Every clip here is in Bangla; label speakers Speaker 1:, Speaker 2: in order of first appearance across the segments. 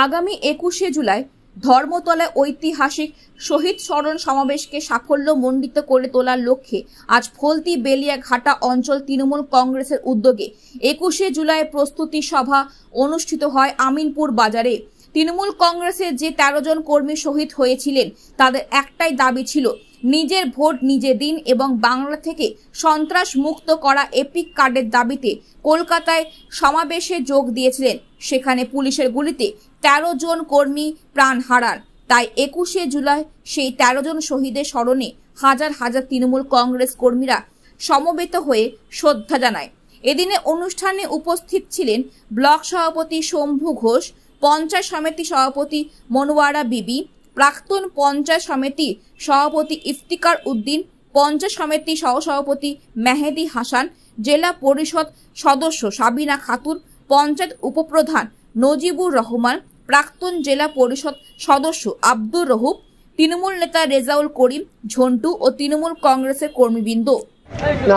Speaker 1: আগামী 21শে জুলাই ধর্মতলায় ঐতিহাসিক শহীদ স্মরণ সমাবেশকে সাফল্যমণ্ডিত করে তোলার লক্ষ্যে আজ ফলতি বেলিয়াঘাটা অঞ্চল তৃণমূল কংগ্রেসের উদ্যোগে 21শে জুলাই প্রস্তুতি সভা অনুষ্ঠিত হয় আমিনপুর বাজারে। তৃণমূল কংগ্রেসের যে 13 জন কর্মী শহীদ হয়েছিলেন তাদের একটাই দাবি ছিল নিজের ভোট নিজে দিন এবং বাংলা থেকে সন্ত্রাস মুক্ত করা এপিক কার্ডের দাবিতে কলকাতায় সমাবেশে যোগ দিয়েছিলেন। সেখানে পুলিশের গুলিতে 13 জন কর্মী প্রাণ হারান। তাই 21শে জুলাই সেই 13 জন শহীদের স্মরণে হাজার হাজার তৃণমূল কংগ্রেস কর্মীরা সমবেত হয়ে শ্রদ্ধা জানায়। এদিনে অনুষ্ঠানে উপস্থিত ছিলেন ব্লক সভাপতি শম্ভু ঘোষ, পঞ্চায়েত সমিতি সভাপতি মনোয়ারা বিবি, প্রাক্তন পঞ্চায়েত সমিতি সভাপতি ইফতিকার উদ্দিন, পঞ্চায়েত সমিতি সহসভাপতি মেহেদি হাসান, জেলা পরিষদ সদস্য সাবিনা খাতুন, পঞ্চায়েত উপপ্রধান নজিবুর রহমান, প্রাক্তন জেলা পরিষদ সদস্য আব্দুর রহুব, তৃণমূল নেতা রেজাউল করিম ঝন্টু ও তৃণমূল কংগ্রেসের কর্মীবৃন্দ।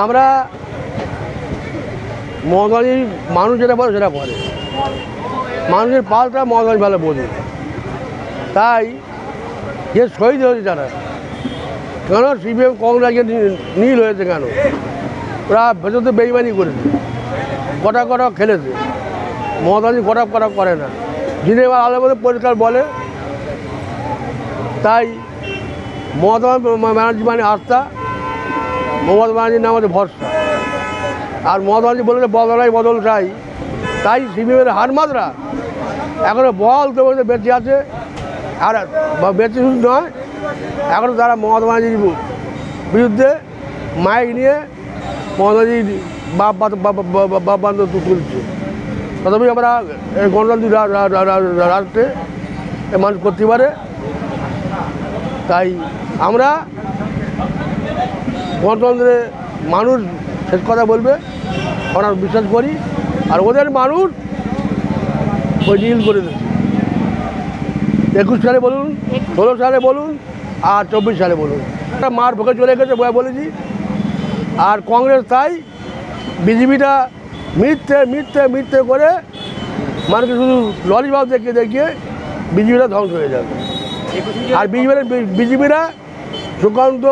Speaker 2: আমরা মহাদানির মানুষ যেটা বলে সেটা করে, মানুষের পালটা মহাদানি ভালো বোঝে। তাই যে শহীদ হয়েছে যারা, কেন সিপিএম কংগ্রেসকে নীল হয়েছে, কেন ওরা ভেতরতে বেইমানি করেছে, কটা কটা খেলেছে। মহাদানি কটা কটা করে না, যিনি এবার আলাদা মধ্যে পরিষ্কার বলে। তাই মমতা ব্যানার্জি মানে আস্থা, মমতা ব্যানার্জির নাম হচ্ছে ভরসা। আর মমতা ব্যানার্জি বলেছে বদলাই বদল চাই, তাই সিপিএমের হার মাত্রা এখনও বল তো বেঁচে আছে। আর বেঁচে শুধু নয়, এখনও তারা মমতা ব্যানার্জির বিরুদ্ধে মাইক নিয়ে মমতা ব্যানার্জির বাপ বান্ধব তুলছে। তথাপি আমরা গণতান্ত্রিক রাষ্ট্রে মানুষ করতে পারে। তাই আমরা গণতন্ত্রে মানুষ শেষ কথা বলবে আমরা বিশ্বাস করি। আর ওদের মানুষ ওই নীল করে দিচ্ছে। 21 সালে বলুন, 16 সালে বলুন, আর 24 সালে বলুন, একটা মার ভোগে চলে গেছে বলেছি। আর কংগ্রেস তাই বিজেপিটা মিথ্যে মিথ্যে মিথ্যে করে মানুষকে শুধু ললিভাব দেখিয়ে দেখিয়ে বিজেপিটা ধ্বংস হয়ে যাবে। আর বিজেপিরা সুকান্ত,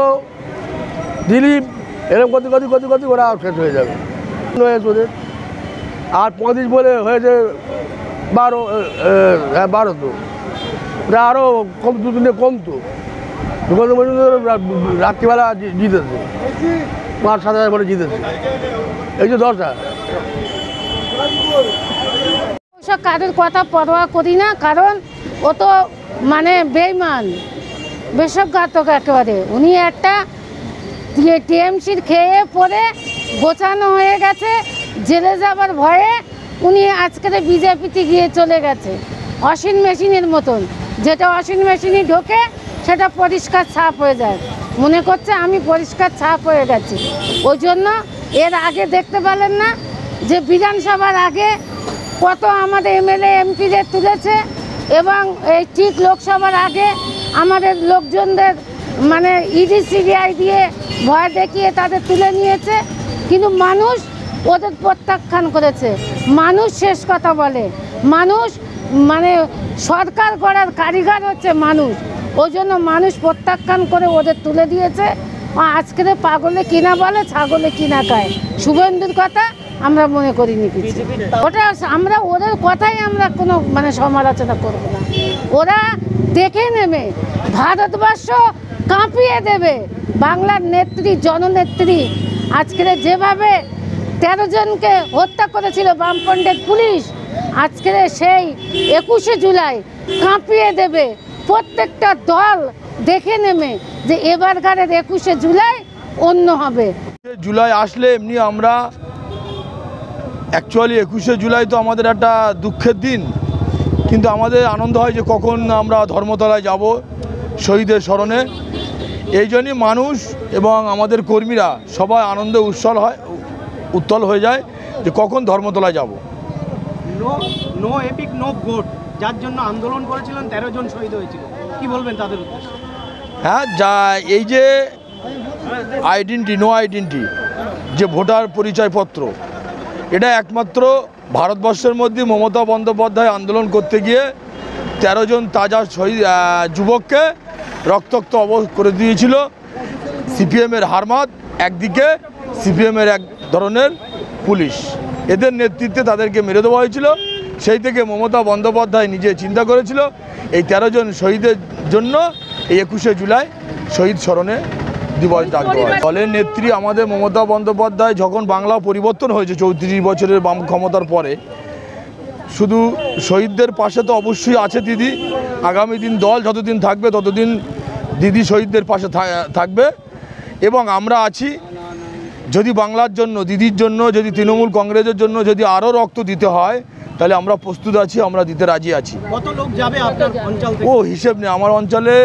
Speaker 2: দিলীপ এরকম করতে করতে করতে করতে ওরা শেষ হয়ে যাবে ওদের। আর 35 বলে হয়েছে 12 তো ওটা আরও কম, 2-3 কমতো। সুকান্ত মজুমদার রাত্রিবেলা জিতেছে, 5-7 বলে জিতেছে, এই যে 10।
Speaker 3: ওসব কারোর কথা পরোয়া করি না, কারণ ও তো মানে বেইমান, বেশঘাতক একেবারে। উনি একটা টিএমসির খেয়ে পরে গোছানো হয়ে গেছে, জেলে যাবার ভয়ে উনি আজকের বিজেপিতে গিয়ে চলে গেছে অসীন মেশিনের মতন। যেটা অসীন মেশিনে ঢোকে সেটা পরিষ্কার ছাপ হয়ে যায়, মনে করছে আমি পরিষ্কার ছাপ হয়ে গেছি। ওই জন্য এর আগে দেখতে পেলেন না যে বিধানসভার আগে কত আমাদের এমএলএ এমপিদের তুলেছে, এবং এই ঠিক লোকসভার আগে আমাদের লোকজনদের মানে ইডি সিবিআই দিয়ে ভয় দেখিয়ে তাদের তুলে নিয়েছে। কিন্তু মানুষ ওদের প্রত্যাখ্যান করেছে। মানুষ শেষ কথা বলে, মানুষ মানে সরকার করার কারিগর হচ্ছে মানুষ। ওই জন্য মানুষ প্রত্যাখ্যান করে ওদের তুলে দিয়েছে। আজকের পাগলে কিনা বলে, ছাগলে কিনা খায়। শুভেন্দুর কথা আমরা মনে করিনি কিছু, ওটা আমরা ওদের কথাই আমরা কোনো মানে সমালোচনা করব না। ওরা দেখে নেবে, ভারতবর্ষ কাঁপিয়ে দেবে। বাংলার নেত্রী, জননেত্রী আজকের যেভাবে 13 জনকে হত্যা করেছিল বামফ্রন্টের পুলিশ, আজকের সেই 21শে জুলাই কাঁপিয়ে দেবে। প্রত্যেকটা দল দেখে নেবে যে এবারকারের 21শে জুলাই অন্য হবে।
Speaker 4: জুলাই আসলে এমনি আমরা অ্যাকচুয়ালি 21শে জুলাই তো আমাদের একটা দুঃখের দিন, কিন্তু আমাদের আনন্দ হয় যে কখন আমরা ধর্মতলায় যাব শহীদের স্মরণে। এই জন্যই মানুষ এবং আমাদের কর্মীরা সবাই আনন্দে উত্তল হয়ে যায় যে কখন ধর্মতলায় যাব।
Speaker 5: নো এপিক নো ভোট, যার জন্য আন্দোলন করেছিলেন 13 জন শহীদ হয়েছিল, কি বলবেন তাদের উদ্দেশ্যে?
Speaker 4: হ্যাঁ, যা এই যে আইডেন্টি নো আইডেন্টি যে ভোটার পরিচয়পত্র, এটা একমাত্র ভারতবর্ষের মধ্যে মমতা বন্দ্যোপাধ্যায় আন্দোলন করতে গিয়ে 13 জন তাজা শহীদ যুবককে রক্তাক্ত করে দিয়েছিল সিপিএমের হারমাত, একদিকে সিপিএমের এক ধরনের পুলিশ, এদের নেতৃত্বে তাদেরকে মেরে দেওয়া হয়েছিল। সেই থেকে মমতা বন্দ্যোপাধ্যায় নিজে চিন্তা করেছিল এই 13 জন শহীদের জন্য এই 21শে জুলাই শহীদ স্মরণে দিবস ডাক দেওয়া হয়। দলের নেত্রী আমাদের মমতা বন্দ্যোপাধ্যায় যখন বাংলা পরিবর্তন হয়েছে 34 বছরের বাম ক্ষমতার পরে, শুধু শহীদদের পাশে তো অবশ্যই আছে দিদি। আগামী দিন দল যতদিন থাকবে ততদিন দিদি শহীদদের পাশে থাকবে এবং আমরা আছি। যদি বাংলার জন্য, দিদির জন্য, যদি তৃণমূল কংগ্রেসের জন্য যদি আরও রক্ত দিতে হয় তাহলে আমরা প্রস্তুত আছি, আমরা দিতে রাজি আছি।
Speaker 5: কত লোক যাবে আপনার অঞ্চল থেকে?
Speaker 4: ও হিসেব নেই, আমার অঞ্চলে